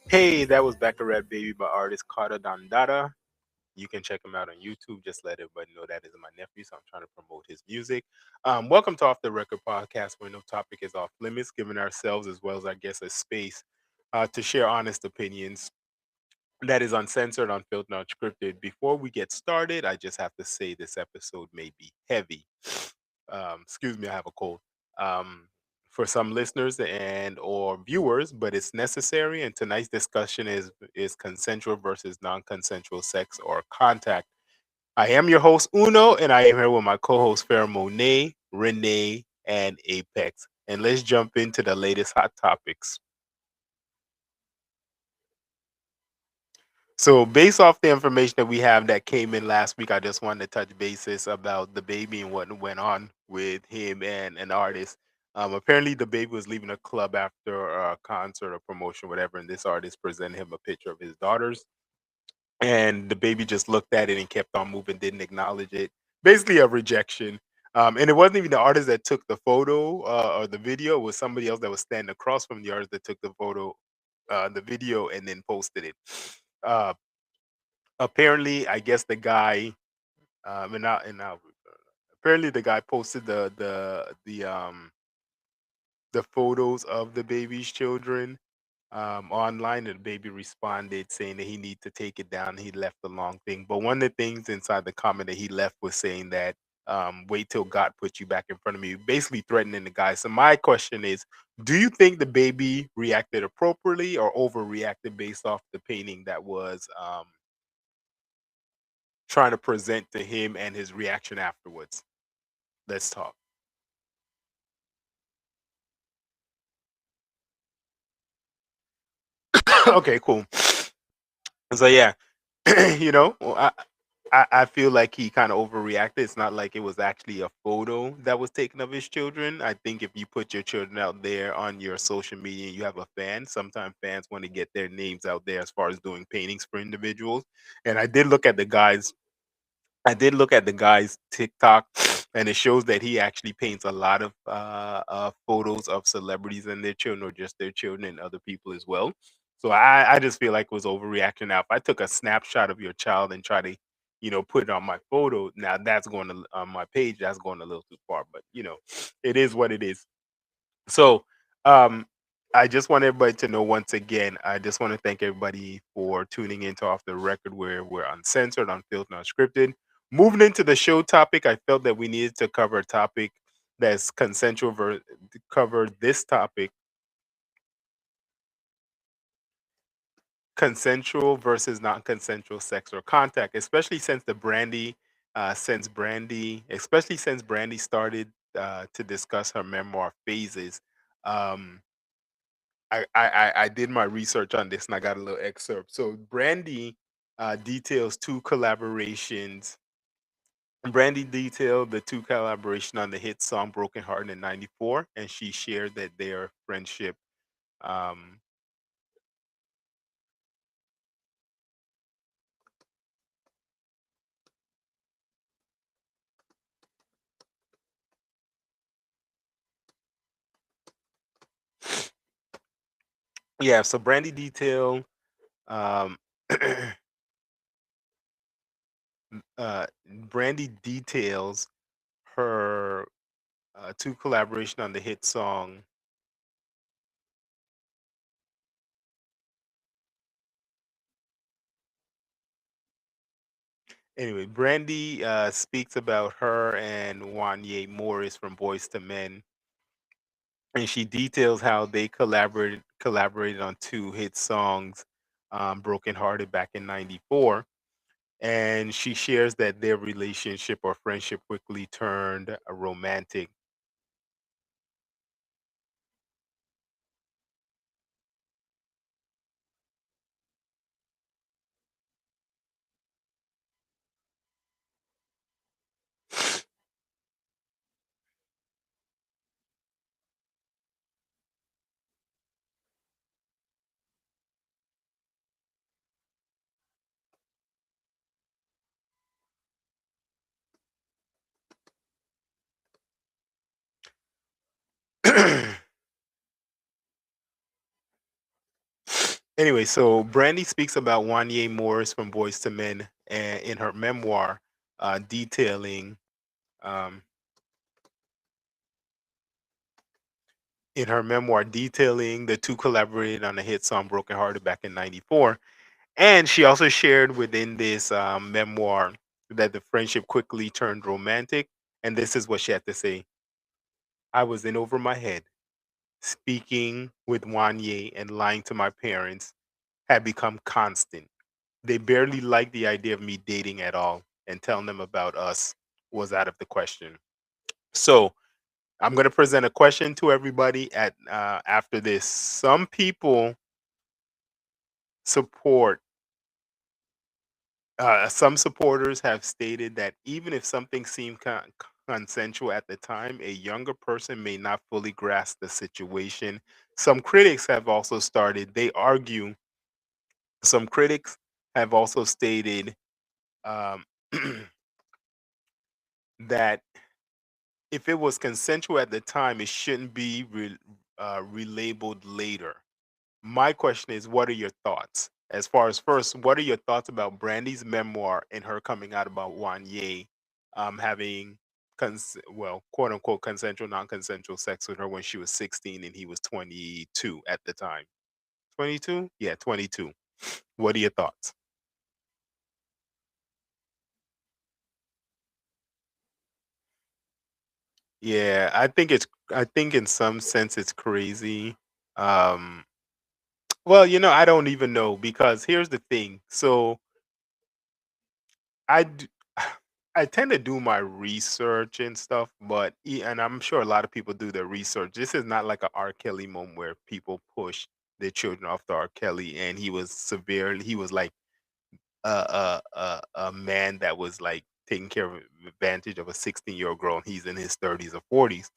Hey, that was Baccarat Baby by artist Carter Dandada. You can check him out on YouTube. Just let everybody know that is my nephew, so I'm trying to promote his music. Welcome to Off the Record podcast, where no topic is off limits, giving ourselves as well as our guests a space to share honest opinions that is uncensored, unfiltered, unscripted. Before we get started, I just have to say this episode may be heavy. Excuse me, I have a cold. Um, for some listeners and or viewers, but it's necessary. And tonight's discussion is consensual versus non-consensual sex or contact. I am your host Uno, and I am here with my co-host Farah Monet, Renee, and Apex. And let's jump into the latest hot topics. So, based off the information that we have that came in last week, I just wanted to touch basis about the baby and what went on with him and an artist. Apparently, the baby was leaving a club after a concert or promotion, whatever, and this artist presented him a picture of his daughters, and the baby just looked at it and kept on moving, didn't acknowledge it. Basically, a rejection. And it wasn't even the artist that took the photo or the video; it was somebody else that was standing across from the artist that took the photo, the video, and then posted it. Uh, Apparently, I guess the guy, apparently the guy posted the photos of the baby's children online, and the baby responded saying that he need to take it down. He left the long thing, but one of the things inside the comment that he left was saying that wait till God puts you back in front of me, basically threatening the guy. So my question is, do you think the baby reacted appropriately or overreacted based off the painting that was trying to present to him and his reaction afterwards? Let's talk. Okay, cool. So yeah, I feel like he kind of overreacted. It's not like it was actually a photo that was taken of his children. I think if you put your children out there on your social media, you have a fan. Sometimes fans want to get their names out there as far as doing paintings for individuals. And I did look at the guy's TikTok, and it shows that he actually paints a lot of photos of celebrities and their children, or just their children and other people as well. So I just feel like it was overreaction. Now, if I took a snapshot of your child and try to, put it on my photo, now that's going to on my page. That's going a little too far, but it is what it is. So, um, I just want everybody to know once again, I just want to thank everybody for tuning into Off the Record, where we're uncensored, unfiltered, unscripted. Moving into the show topic, I felt that we needed to cover a topic that's consensual, cover this topic, consensual versus non-consensual sex or contact, especially since Brandy started to discuss her memoir phases. Um, I did my research on this and I got a little excerpt. So Brandy details two collaborations. Brandy detailed the two collaboration on the hit song "Broken Heart" in '94, and she shared that their friendship. Um, yeah, so um, Brandy details her two collaboration on the hit song. Anyway, Brandy speaks about her and Wanye Morris from Boys to Men, and she details how they collaborated on two hit songs, "Broken Hearted" back in '94, and she shares that their relationship or friendship quickly turned romantic. Anyway, so Brandy speaks about Wanye Morris from Boys to Men and in her memoir, detailing um, the two collaborated on the hit song "Broken Hearted" back in '94. And she also shared within this memoir that the friendship quickly turned romantic. And this is what she had to say: "I was in over my head. Speaking with Wanye and lying to my parents had become constant. They barely liked the idea of me dating at all, and telling them about us was out of the question." So I'm going to present a question to everybody at after this. Some people support. Some supporters have stated that even if something seemed consensual at the time, a younger person may not fully grasp the situation. Some critics have also started. They argue. Some critics have also stated um, that if it was consensual at the time, it shouldn't be relabeled later. My question is, what are your thoughts? As far as first, what are your thoughts about Brandy's memoir and her coming out about Wanye having, quote unquote, consensual, non consensual sex with her when she was 16 and he was 22 at the time? 22? Yeah, 22. What are your thoughts? Yeah, I think in some sense it's crazy. Um, well, I don't even know because here's the thing. So I d I tend to do my research and stuff, but and I'm sure a lot of people do their research. This is not like a R. Kelly moment where people push their children off to R. Kelly, and he was like a man that was like taking care of advantage of a 16-year-old girl, and he's in his 30s or 40s.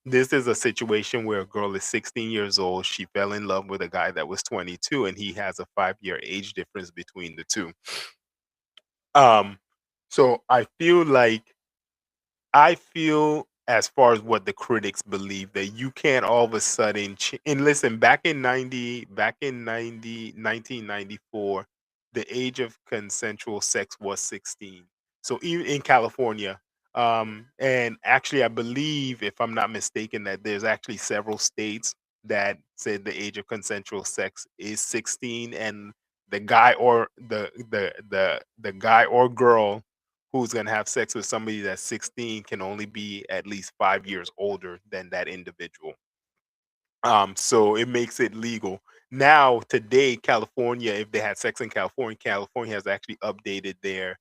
This is a situation where a girl is 16 years old. She fell in love with a guy that was 22, and he has a 5-year age difference between the two. Um, so I feel as far as what the critics believe that you can't all of a sudden and listen, back in 1994, the age of consensual sex was 16. So even in California, and actually I believe, if I'm not mistaken, that there's actually several states that said the age of consensual sex is 16, and the guy or girl who's going to have sex with somebody that's 16 can only be at least 5 years older than that individual. So it makes it legal. Now, today, California, if they had sex in California, California has actually updated their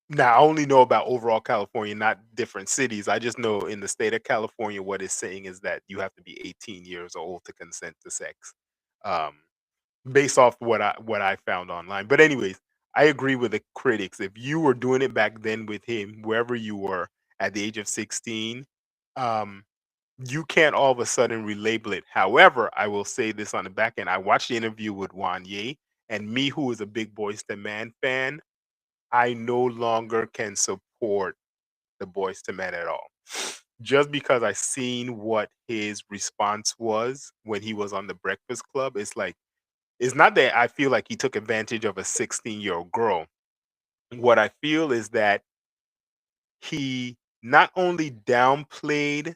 now I only know about overall California, not different cities. I just know in the state of California, what it's saying is that you have to be 18 years old to consent to sex. Um, Based off what I found online. But anyways, I agree with the critics. If you were doing it back then with him, wherever you were at the age of 16, um, you can't all of a sudden relabel it. However, I will say this on the back end. I watched the interview with Wanye, and me, who is a big Boys to Man fan, I no longer can support the Boys to Men at all. Just because I seen what his response was when he was on the Breakfast Club, it's not that I feel like he took advantage of a 16-year-old girl. What I feel is that he not only downplayed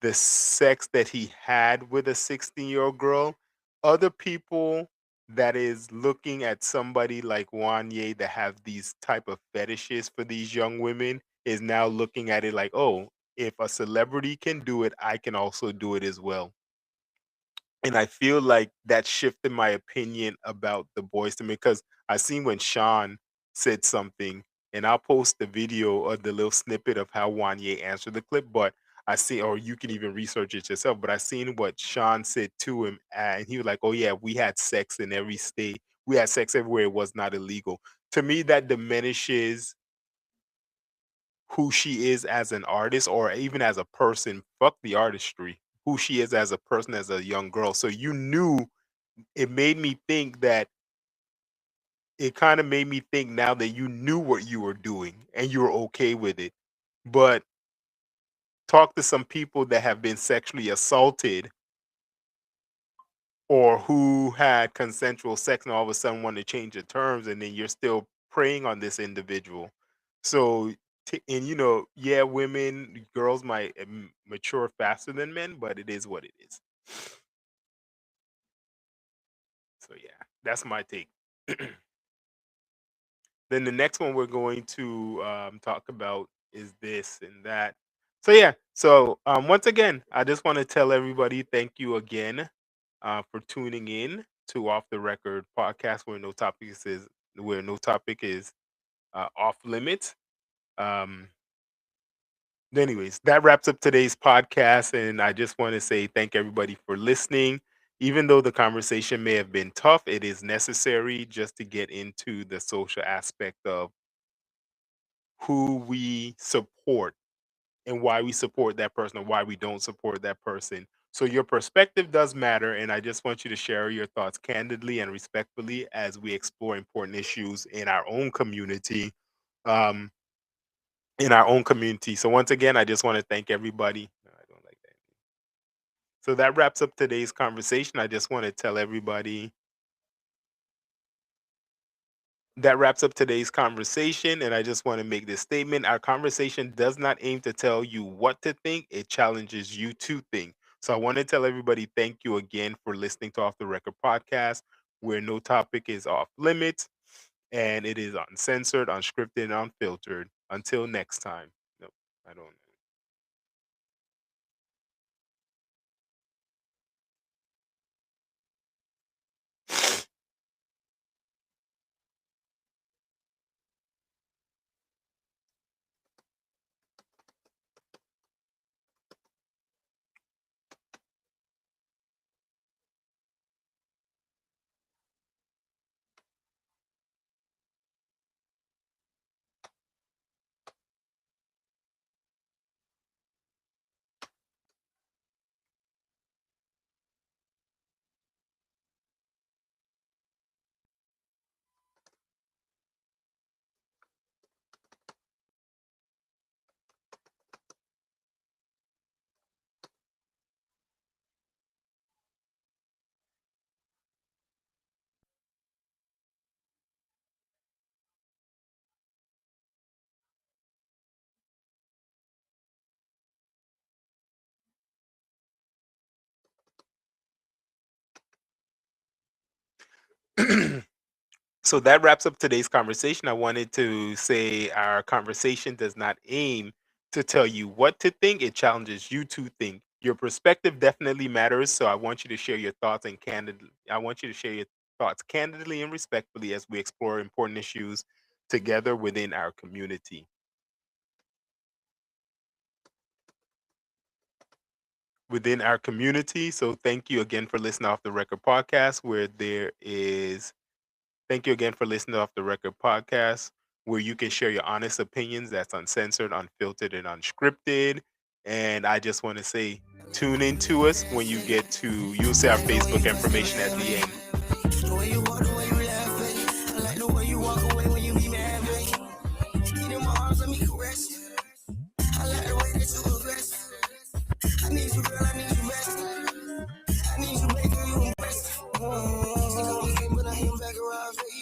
the sex that he had with a 16-year-old girl, other people that is looking at somebody like Wanye that have these type of fetishes for these young women is now looking at it like, oh, if a celebrity can do it, I can also do it as well. And I feel like that shifted my opinion about the Boys to Men because I seen when Sean said something, and I'll post the video or the little snippet of how Wanye answered the clip. But I see, or you can even research it yourself. But I seen what Sean said to him, and he was like, "Oh yeah, we had sex in every state. We had sex everywhere. It was not illegal." To me, that diminishes who she is as an artist or even as a person. Fuck the artistry. Who she is as a person, as a young girl. So you knew it made me think that it kind of made me think now that you knew what you were doing and you were okay with it. But talk to some people that have been sexually assaulted or who had consensual sex and all of a sudden want to change the terms, and then you're still preying on this individual. So, and yeah, girls might mature faster than men, but it is what it is. So yeah, that's my take. Then the next one we're going to talk about is this and that. So yeah, so once again, I just want to tell everybody thank you again for tuning in to Off the Record podcast, where no topic is off limits. Um, Anyways, that wraps up today's podcast, and I just want to say thank everybody for listening. Even though the conversation may have been tough, it is necessary just to get into the social aspect of who we support and why we support that person or why we don't support that person. So your perspective does matter, and I just want you to share your thoughts candidly and respectfully as we explore important issues in our own community. Um, So once again, I just want to thank everybody. No, I don't like that. So that wraps up today's conversation. I just want to tell everybody that wraps up today's conversation, and I just want to make this statement. Our conversation does not aim to tell you what to think, it challenges you to think. So I want to tell everybody thank you again for listening to Off the Record podcast, where no topic is off limits and it is uncensored, unscripted, and unfiltered. Until next time. No, I don't. So that wraps up today's conversation. I wanted to say our conversation does not aim to tell you what to think, it challenges you to think. Your perspective definitely matters, so I want you to share your thoughts and candidly. I want you to share your thoughts candidly and respectfully as we explore important issues together within our community. So thank you again for listening off the record podcast where there is Thank you again for listening to Off the Record podcast, where you can share your honest opinions that's uncensored, unfiltered, and unscripted. And I just want to say, tune in to us when you'll see our Facebook information at the end. The way you walk, the way you laugh, baby. I like the way you walk away when you be mad, baby. Get in my arms, let me caress you. I like the way that you aggressive. I need you, girl, I need you best. I need you, baby, you impressive. But I am back around for you.